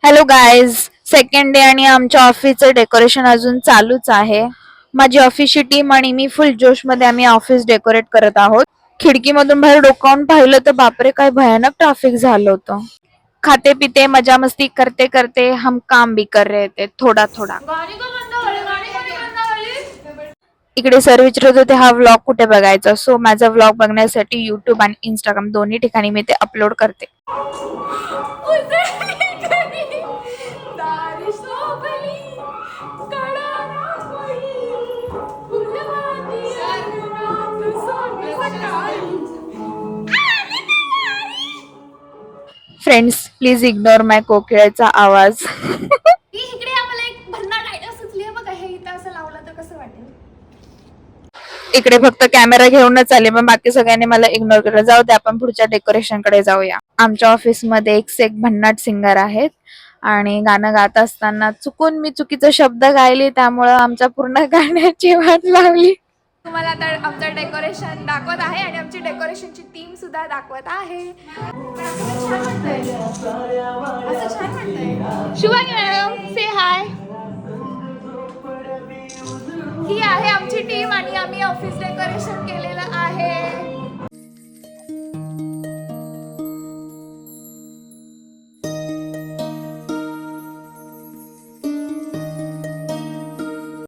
Hello guys, second day आणि आमच्या ऑफिसचं डेकोरेशन अजून चालूच आहे. माझी ऑफिसची टीम आणि मी फुल जोशमध्ये आम्ही ऑफिस डेकोरेट करत आहोत. खिडकीमधून बाहेर डोकावून पाहिलं तर बापरे, काय भयानक ट्रॅफिक झालं होतं. खाते पिते मजा मस्ती करते करते हम काम भी कर रहे थे थोडा थोडा. इकडे सर विचारत होते हा व्लॉग कुठे बघायचा. सो माझा व्लॉग बघण्यासाठी युट्यूब आणि इंस्टाग्राम दोन्ही ठिकाणी मी ते अपलोड करते. फ्रेंड्स, प्लीज इग्नोर माय कोकिळाचा आवाज. इकडे आम्हाला एक भन्नाट आयडिया सुचली आहे बघा. हे इथं असं लावलं तर कसं वाटेल? इकडे फक्त कॅमेरा घेऊनच आले, पण बाकी सगळ्यांनी मला इग्नोर केलं. जाऊ दे, आपण पुढच्या डेकोरेशन कडे जाऊया. आमच्या ऑफिसमध्ये एक से एक भन्नाट सिंगर आहेत आणि गाणं गात असताना चुकून मी चुकीचा शब्द गायले, त्यामुळं आमच्या पूर्ण गाण्याची वाट लावली. तुम्हाला आता आमचं डेकोरेशन दाखवत आहे आणि आमची डेकोरेशनची टीम सुद्धा दाखवत आहे. शुभांगी मॅडम, से हाय. ही आहे आमची टीम आणि आम्ही ऑफिस डेकोरेशन केले